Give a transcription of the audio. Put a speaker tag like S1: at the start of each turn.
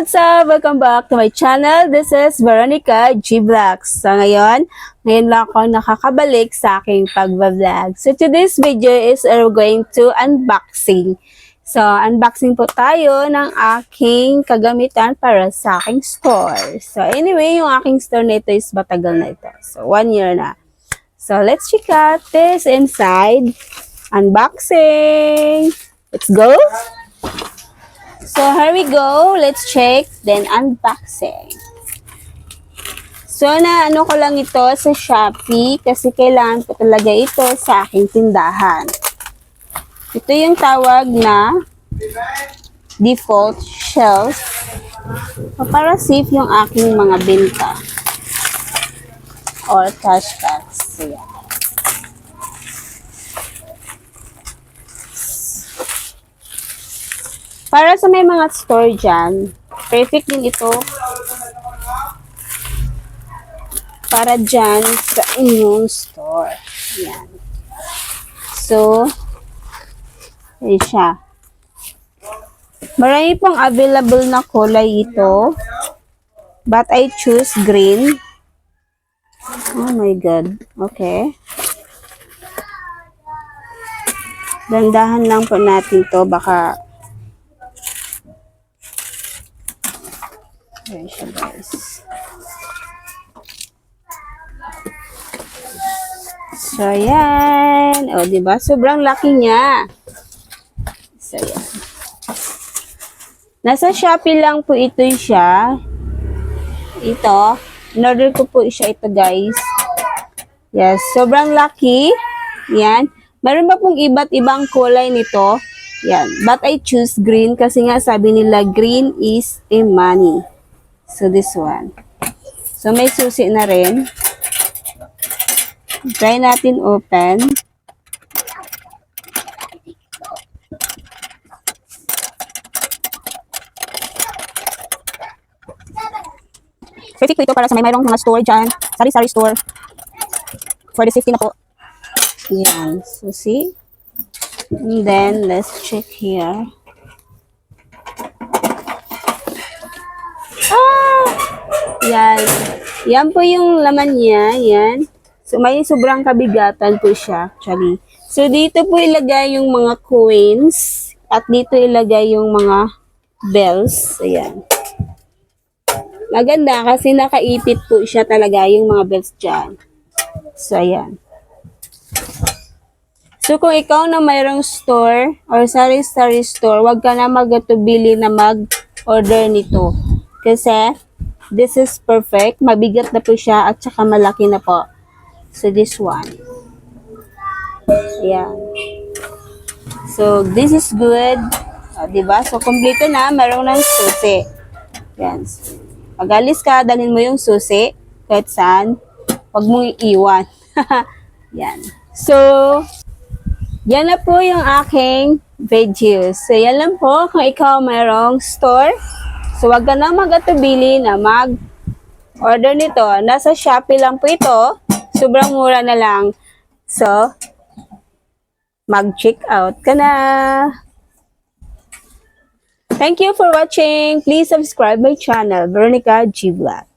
S1: what's up? Welcome back to my channel. This is Veronica G Vlogs. So ngayon lang ako nakakabalik sa aking pag-vlog. So today's video is we're going to unboxing. So unboxing po tayo ng aking kagamitan para sa aking store. So anyway, yung aking store na ito is matagal na ito. So 1 year na. So let's check out this inside. Unboxing. Let's go. So here we go. Let's check. Then unboxing. So ano ko lang ito sa Shopee kasi kailangan ko talaga ito sa aking tindahan. Ito yung tawag na default shelf. Para safe yung aking mga benta. Or cash bags. So yeah. Para sa may mga store dyan, perfect din ito para dyan sa inyong store. Yan. So, yan siya. Marami pong available na kulay ito. But I choose green. Oh my God. Okay. Dandahan lang po natin to. Baka ayan siya, guys. So, yan. O, diba? Sobrang laki niya. So, yan. Nasa Shopee lang po ito siya. Ito. In-order ko po siya ito, guys. Yes. Sobrang laki. Yan. Meron pa pong iba't ibang kulay nito. Yan. But I choose green kasi nga sabi nila green is a money. So, this one. So, may susi na rin. Try natin open. Perfect po ito para sa mayroong mga store dyan. Sari-sari store. For the safety na po. Yan. So, see? And then, let's check here. Yan. Yan po yung laman niya. Yan. So, may sobrang kabigatan po siya, actually. So, dito po ilagay yung mga coins. At dito ilagay yung mga bells. Ayan. Maganda kasi nakaipit po siya talaga yung mga bells dyan. So, ayan. So, kung ikaw na mayroong store or sari-sari store, wag ka na magatubili na mag-order nito. Kasi, this is perfect. Mabigat na po siya at saka malaki na po. So, this one. Ayan. So, this is good. Diba? So, kompleto na. Meron ng susi. Ayan. Pag alis ka, dalhin mo yung susi. Kahit saan. Huwag mong iiwan. Yan. So, yan na po yung aking videos. So, yan lang po. Kung ikaw mayroong store, so, wag ka na mag-atubili na mag-order nito. Nasa Shopee lang po ito. Sobrang mura na lang. So, mag-check out ka na. Thank you for watching. Please subscribe my channel, Veronica G Vlog.